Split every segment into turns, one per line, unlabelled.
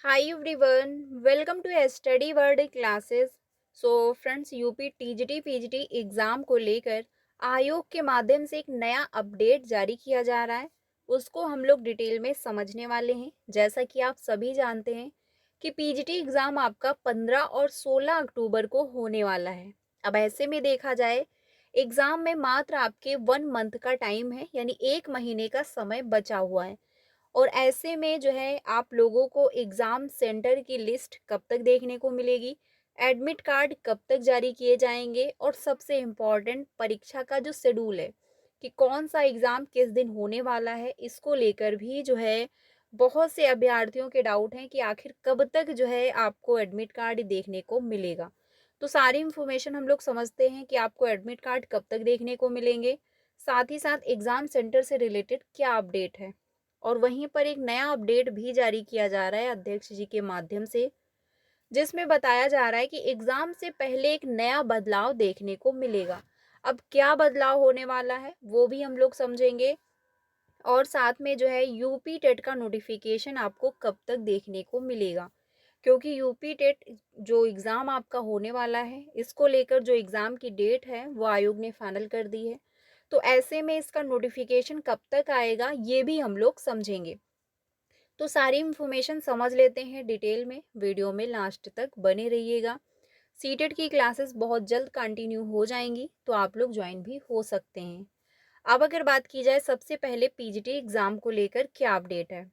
Hi everyone, welcome to Study World Classes. So friends UP TGT PGT exam को लेकर आयोग के माध्यम से एक नया अपडेट जारी किया जा रहा है। उसको हम लोग डिटेल में समझने वाले हैं। जैसा कि आप सभी जानते हैं कि पीजीटी एग्ज़ाम आपका 15 और 16 अक्टूबर को होने वाला है। अब ऐसे में देखा जाए एग्ज़ाम में मात्र आपके 1 मंथ का टाइम है, यानी 1 महीने का समय बचा हुआ है। और ऐसे में जो है आप लोगों को एग्ज़ाम सेंटर की लिस्ट कब तक देखने को मिलेगी, एडमिट कार्ड कब तक जारी किए जाएंगे और सबसे इम्पॉर्टेंट परीक्षा का जो शेड्यूल है कि कौन सा एग्ज़ाम किस दिन होने वाला है, इसको लेकर भी जो है बहुत से अभ्यर्थियों के डाउट हैं कि आखिर कब तक जो है आपको एडमिट कार्ड देखने को मिलेगा। तो सारी इन्फॉर्मेशन हम लोग समझते हैं कि आपको एडमिट कार्ड कब तक देखने को मिलेंगे, साथ ही साथ एग्ज़ाम सेंटर से रिलेटेड क्या अपडेट है। और वहीं पर एक नया अपडेट भी जारी किया जा रहा है अध्यक्ष जी के माध्यम से, जिसमें बताया जा रहा है कि एग्जाम से पहले एक नया बदलाव देखने को मिलेगा। अब क्या बदलाव होने वाला है वो भी हम लोग समझेंगे। और साथ में जो है यूपी टेट का नोटिफिकेशन आपको कब तक देखने को मिलेगा, क्योंकि यूपी टेट जो एग्ज़ाम आपका होने वाला है, इसको लेकर जो एग्ज़ाम की डेट है वो आयोग ने फाइनल कर दी है। तो ऐसे में इसका नोटिफिकेशन कब तक आएगा ये भी हम लोग समझेंगे। तो सारी इन्फॉर्मेशन समझ लेते हैं डिटेल में, वीडियो में लास्ट तक बने रहिएगा। सीटेट की क्लासेस बहुत जल्द कंटिन्यू हो जाएंगी, तो आप लोग ज्वाइन भी हो सकते हैं। अब अगर बात की जाए सबसे पहले पीजीटी एग्ज़ाम को लेकर क्या अपडेट है,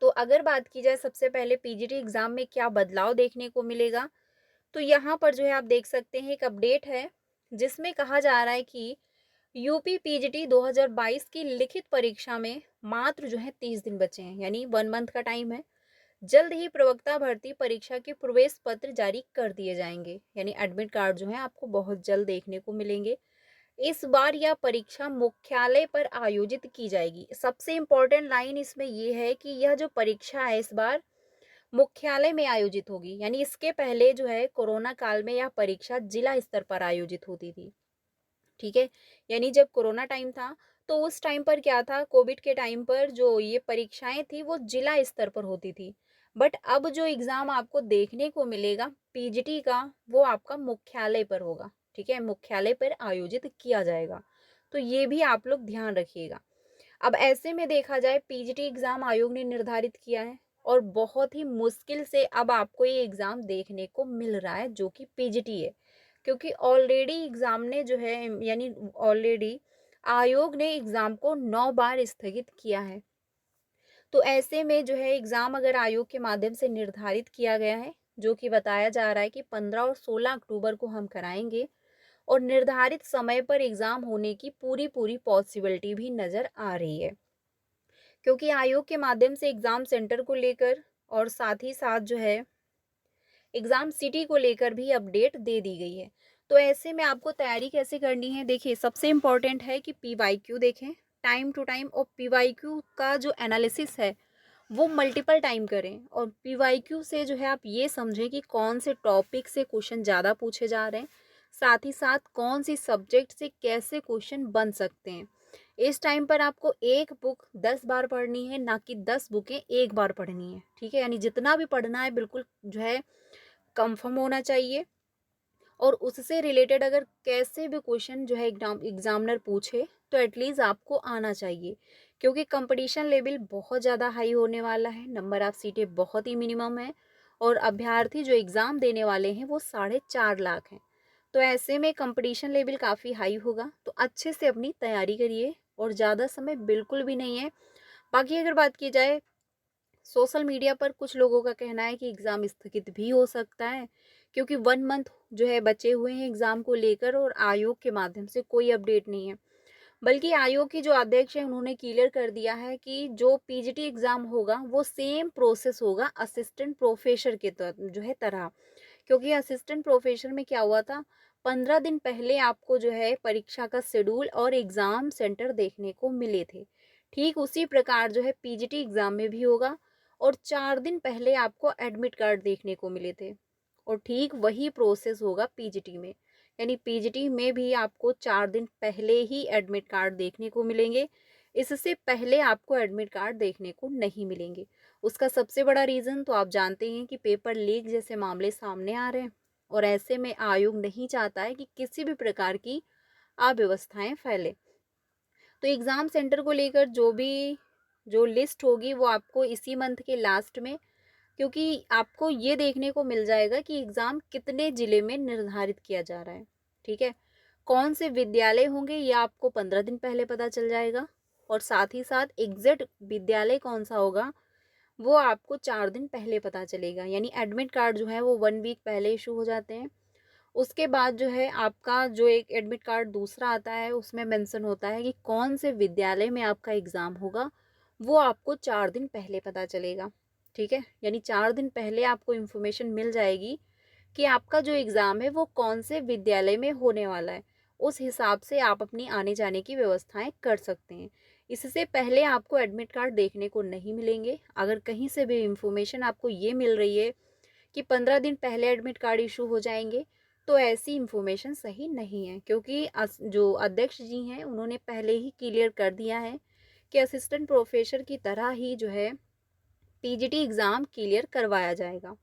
तो अगर बात की जाए सबसे पहले पीजीटी एग्ज़ाम में क्या बदलाव देखने को मिलेगा, तो यहाँ पर जो है आप देख सकते हैं एक अपडेट है जिसमें कहा जा रहा है कि यूपी पीजीटी 2022 की लिखित परीक्षा में मात्र जो है 30 दिन बचे हैं, यानी 1 मंथ का टाइम है। जल्द ही प्रवक्ता भर्ती परीक्षा के प्रवेश पत्र जारी कर दिए जाएंगे, यानी एडमिट कार्ड जो है आपको बहुत जल्द देखने को मिलेंगे। इस बार यह परीक्षा मुख्यालय पर आयोजित की जाएगी। सबसे इम्पोर्टेंट लाइन इसमें ये है कि यह जो परीक्षा है इस बार मुख्यालय में आयोजित होगी, यानी इसके पहले जो है कोरोना काल में यह परीक्षा जिला स्तर पर आयोजित होती थी। ठीक है, यानी जब कोरोना टाइम था तो उस टाइम पर क्या था, कोविड के टाइम पर जो ये परीक्षाएं थी वो जिला स्तर पर होती थी। बट अब जो एग्जाम आपको देखने को मिलेगा पीजीटी का, वो आपका मुख्यालय पर होगा। ठीक है, मुख्यालय पर आयोजित किया जाएगा। तो ये भी आप लोग ध्यान रखिएगा। अब ऐसे में देखा जाए पीजीटी एग्जाम आयोग ने निर्धारित किया है और बहुत ही मुश्किल से अब आपको ये एग्जाम देखने को मिल रहा है जो कि पीजीटी है, क्योंकि ऑलरेडी एग्जाम ने जो है, यानी ऑलरेडी आयोग ने एग्जाम को 9 बार स्थगित किया है। तो ऐसे में जो है एग्जाम अगर आयोग के माध्यम से निर्धारित किया गया है, जो कि बताया जा रहा है कि 15 और 16 अक्टूबर को हम कराएंगे, और निर्धारित समय पर एग्जाम होने की पूरी पूरी पॉसिबिलिटी भी नजर आ रही है, क्योंकि आयोग के माध्यम से एग्जाम सेंटर को लेकर और साथ ही साथ जो है एग्जाम सिटी को लेकर भी अपडेट दे दी गई है। तो ऐसे में आपको तैयारी कैसे करनी है, देखिए सबसे इम्पोर्टेंट है कि पीवाईक्यू देखें टाइम टू टाइम, और पीवाईक्यू का जो एनालिसिस है वो मल्टीपल टाइम करें। और पीवाईक्यू से जो है आप ये समझें कि कौन से टॉपिक से क्वेश्चन ज़्यादा पूछे जा रहे हैं, साथ ही साथ कौन सी सब्जेक्ट से कैसे क्वेश्चन बन सकते हैं। इस टाइम पर आपको एक बुक 10 बार पढ़नी है, ना कि 10 बुकें एक बार पढ़नी है। ठीक है, यानी जितना भी पढ़ना है बिल्कुल जो है कंफर्म होना चाहिए। और उससे रिलेटेड अगर कैसे भी क्वेश्चन जो है एग्जामिनर पूछे तो एटलीस्ट आपको आना चाहिए, क्योंकि कंपटीशन लेवल बहुत ज़्यादा हाई होने वाला है, नंबर ऑफ सीटें बहुत ही मिनिमम है, और अभ्यर्थी जो एग्ज़ाम देने वाले हैं वो 4.5 लाख हैं। तो ऐसे में कंपटीशन लेवल काफ़ी हाई होगा, तो अच्छे से अपनी तैयारी करिए, और ज़्यादा समय बिल्कुल भी नहीं है। बाकी अगर बात की जाए सोशल मीडिया पर कुछ लोगों का कहना है कि एग्ज़ाम स्थगित भी हो सकता है, क्योंकि 1 मंथ जो है बचे हुए हैं एग्ज़ाम को लेकर, और आयोग के माध्यम से कोई अपडेट नहीं है। बल्कि आयोग की जो अध्यक्ष है उन्होंने क्लियर कर दिया है कि जो पीजीटी एग्ज़ाम होगा वो सेम प्रोसेस होगा असिस्टेंट प्रोफेसर के जो है तरह। क्योंकि असिस्टेंट प्रोफेसर में क्या हुआ था, 15 दिन पहले आपको जो है परीक्षा का शेड्यूल और एग्ज़ाम सेंटर देखने को मिले थे। ठीक उसी प्रकार जो है पीजीटी एग्ज़ाम में भी होगा, और 4 दिन पहले आपको एडमिट कार्ड देखने को मिले थे, और ठीक वही प्रोसेस होगा पीजीटी में। यानी पीजीटी में भी आपको 4 दिन पहले ही एडमिट कार्ड देखने को मिलेंगे, इससे पहले आपको एडमिट कार्ड देखने को नहीं मिलेंगे। उसका सबसे बड़ा रीज़न तो आप जानते हैं कि पेपर लीक जैसे मामले सामने आ रहे हैं, और ऐसे में आयोग नहीं चाहता है कि किसी भी प्रकार की अव्यवस्थाएं फैले। तो एग्ज़ाम सेंटर को लेकर जो लिस्ट होगी वो आपको इसी मंथ के लास्ट में, क्योंकि आपको ये देखने को मिल जाएगा कि एग्ज़ाम कितने ज़िले में निर्धारित किया जा रहा है, ठीक है? कौन से विद्यालय होंगे ये आपको 15 दिन पहले पता चल जाएगा, और साथ ही साथ एग्ज़ैक्ट विद्यालय कौन-सा होगा वो आपको 4 दिन पहले पता चलेगा। यानी एडमिट कार्ड जो है वो 1 वीक पहले इश्यू हो जाते हैं। उसके बाद जो है आपका जो एक एडमिट कार्ड दूसरा आता है उसमें मेंशन होता है कि कौन से विद्यालय में आपका एग्ज़ाम होगा, वो आपको 4 दिन पहले पता चलेगा, ठीक है? यानी 4 दिन पहले आपको इन्फॉर्मेशन मिल जाएगी कि आपका जो एग्ज़ाम है वो कौन से विद्यालय में होने वाला है। उस हिसाब से आप अपनी आने-जाने की व्यवस्थाएँ कर सकते हैं। इससे पहले आपको एडमिट कार्ड देखने को नहीं मिलेंगे। अगर कहीं से भी इन्फॉर्मेशन आपको ये मिल रही है कि 15 दिन पहले एडमिट कार्ड इशू हो जाएँगे, तो ऐसी इन्फॉर्मेशन सही नहीं है, क्योंकि जो अध्यक्ष जी हैं उन्होंने पहले ही क्लियर कर दिया है कि असिस्टेंट प्रोफेसर की तरह ही जो है पीजीटी एग्ज़ाम क्लियर करवाया जाएगा।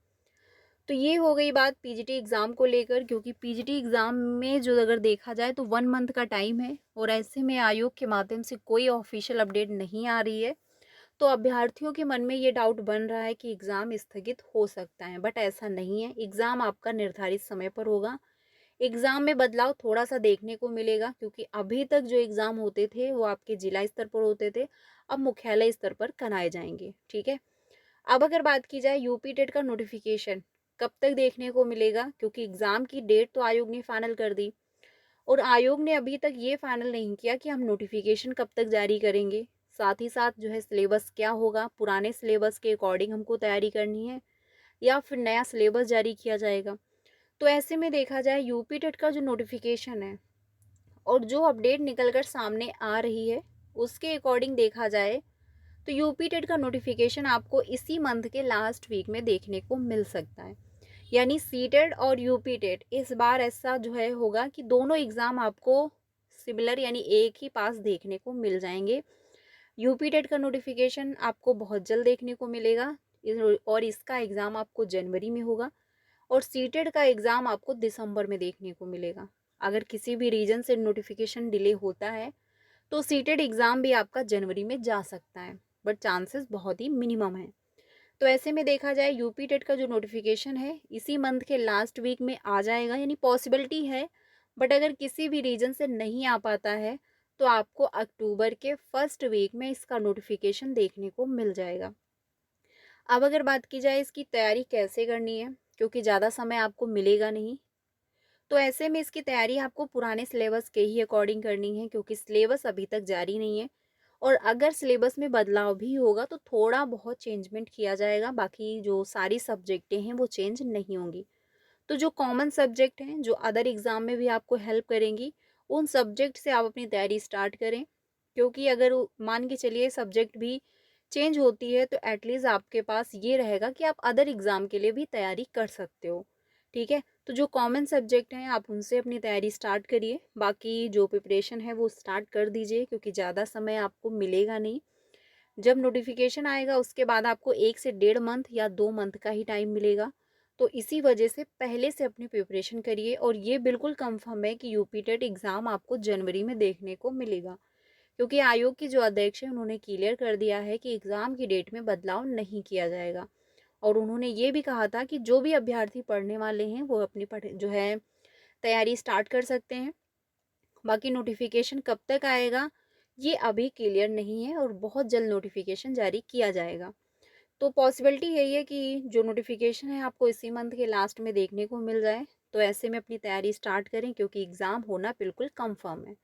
तो ये हो गई बात पीजीटी एग्ज़ाम को लेकर, क्योंकि पीजीटी एग्ज़ाम में जो अगर देखा जाए तो 1 मंथ का टाइम है, और ऐसे में आयोग के माध्यम से कोई ऑफिशियल अपडेट नहीं आ रही है। तो अभ्यर्थियों के मन में ये डाउट बन रहा है कि एग्ज़ाम स्थगित हो सकता है, बट ऐसा नहीं है। एग्ज़ाम आपका निर्धारित समय पर होगा। एग्ज़ाम में बदलाव थोड़ा-सा देखने को मिलेगा, क्योंकि अभी तक जो एग्ज़ाम होते थे वो आपके जिला स्तर पर होते थे, अब मुख्यालय स्तर पर कराए जाएँगे, ठीक है? अब अगर बात की जाए यूपी टेट का नोटिफिकेशन कब तक देखने को मिलेगा, क्योंकि एग्ज़ाम की डेट तो आयोग ने फाइनल कर दी, और आयोग ने अभी तक ये फाइनल नहीं किया कि हम नोटिफिकेशन कब तक जारी करेंगे। साथ ही साथ जो है सिलेबस क्या होगा, पुराने सिलेबस के अकॉर्डिंग हमको तैयारी करनी है या फिर नया सिलेबस जारी किया जाएगा। तो ऐसे में देखा जाए यूपी टेट का जो नोटिफिकेशन है और जो अपडेट निकल कर सामने आ रही है, उसके अकॉर्डिंग देखा जाए तो यूपी टेट का नोटिफिकेशन आपको इसी मंथ के लास्ट वीक में देखने को मिल सकता है। यानी सीटेट और यूपी टेट इस बार ऐसा जो है होगा कि दोनों एग्ज़ाम आपको सिमिलर यानी एक ही पास देखने को मिल जाएंगे। यूपी टेट का नोटिफिकेशन आपको बहुत जल्द देखने को मिलेगा, और इसका एग्ज़ाम आपको जनवरी में होगा, और सीटेट का एग्ज़ाम आपको दिसंबर में देखने को मिलेगा। अगर किसी भी रीज़न से नोटिफिकेशन डिले होता है तो सीटेट एग्ज़ाम भी आपका जनवरी में जा सकता है, बट चांसेस बहुत ही मिनिमम है। तो ऐसे में देखा जाए यूपी टेट का जो नोटिफिकेशन है इसी मंथ के लास्ट वीक में आ जाएगा, यानी पॉसिबिलिटी है, बट अगर किसी भी रीज़न से नहीं आ पाता है तो आपको अक्टूबर के फर्स्ट वीक में इसका नोटिफिकेशन देखने को मिल जाएगा। अब अगर बात की जाए इसकी तैयारी कैसे करनी है, क्योंकि ज़्यादा समय आपको मिलेगा नहीं, तो ऐसे में इसकी तैयारी आपको पुराने सिलेबस के ही अकॉर्डिंग करनी है, क्योंकि सिलेबस अभी तक जारी नहीं है, और अगर सिलेबस में बदलाव भी होगा तो थोड़ा बहुत चेंजमेंट किया जाएगा, बाकी जो सारी सब्जेक्टें हैं वो चेंज नहीं होंगी। तो जो कॉमन सब्जेक्ट हैं जो अदर एग्ज़ाम में भी आपको हेल्प करेंगी, उन सब्जेक्ट से आप अपनी तैयारी स्टार्ट करें, क्योंकि अगर मान के चलिए सब्जेक्ट भी चेंज होती है तो एटलीस्ट आपके पास ये रहेगा कि आप अदर एग्ज़ाम के लिए भी तैयारी कर सकते हो, ठीक है? तो जो कॉमन सब्जेक्ट हैं आप उनसे अपनी तैयारी स्टार्ट करिए, बाकी जो प्रिपरेशन है वो स्टार्ट कर दीजिए, क्योंकि ज़्यादा समय आपको मिलेगा नहीं। जब नोटिफिकेशन आएगा उसके बाद आपको 1 से 1.5 मंथ या 2 मंथ का ही टाइम मिलेगा। तो इसी वजह से पहले से अपनी प्रिपरेशन करिए, और ये बिल्कुल कंफर्म है कि यूपी टेट एग्ज़ाम आपको जनवरी में देखने को मिलेगा, क्योंकि आयोग की जो अध्यक्ष हैं उन्होंने क्लियर कर दिया है कि एग्ज़ाम की डेट में बदलाव नहीं किया जाएगा, और उन्होंने ये भी कहा था कि जो भी अभ्यर्थी पढ़ने वाले हैं वो अपनी जो है तैयारी स्टार्ट कर सकते हैं। बाकी नोटिफिकेशन कब तक आएगा ये अभी क्लियर नहीं है, और बहुत जल्द नोटिफिकेशन जारी किया जाएगा। तो पॉसिबिलिटी यही है कि जो नोटिफिकेशन है आपको इसी मंथ के लास्ट में देखने को मिल जाए। तो ऐसे में अपनी तैयारी स्टार्ट करें, क्योंकि एग्ज़ाम होना बिल्कुल कंफर्म है।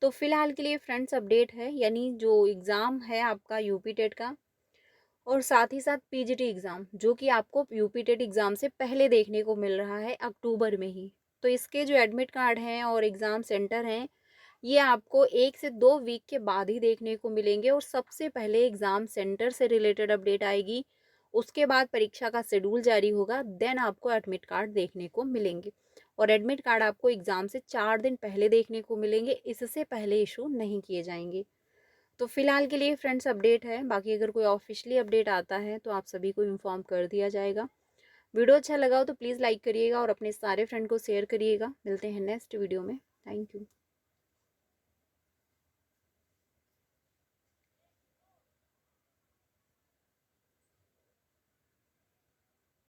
तो फिलहाल के लिए फ्रेंड्स अपडेट है, यानी जो एग्ज़ाम है आपका यूपी टेट का, और साथ ही साथ पीजीटी एग्ज़ाम जो कि आपको यूपी टेट एग्ज़ाम से पहले देखने को मिल रहा है अक्टूबर में ही। तो इसके जो एडमिट कार्ड हैं और एग्ज़ाम सेंटर हैं ये आपको 1 से 2 वीक के बाद ही देखने को मिलेंगे, और सबसे पहले एग्ज़ाम सेंटर से रिलेटेड अपडेट आएगी। उसके बाद परीक्षा का शेड्यूल जारी होगा, देन आपको एडमिट कार्ड देखने को मिलेंगे, और एडमिट कार्ड आपको एग्ज़ाम से 4 दिन पहले देखने को मिलेंगे, इससे पहले इशू नहीं किए जाएंगे। तो फ़िलहाल के लिए फ्रेंड्स अपडेट है, बाकी अगर कोई ऑफ़िशियली अपडेट आता है तो आप सभी को इन्फॉर्म कर दिया जाएगा। वीडियो अच्छा लगा हो तो प्लीज़ लाइक करिएगा और अपने सारे फ्रेंड को शेयर करिएगा। मिलते हैं नेक्स्ट वीडियो में। Thank you.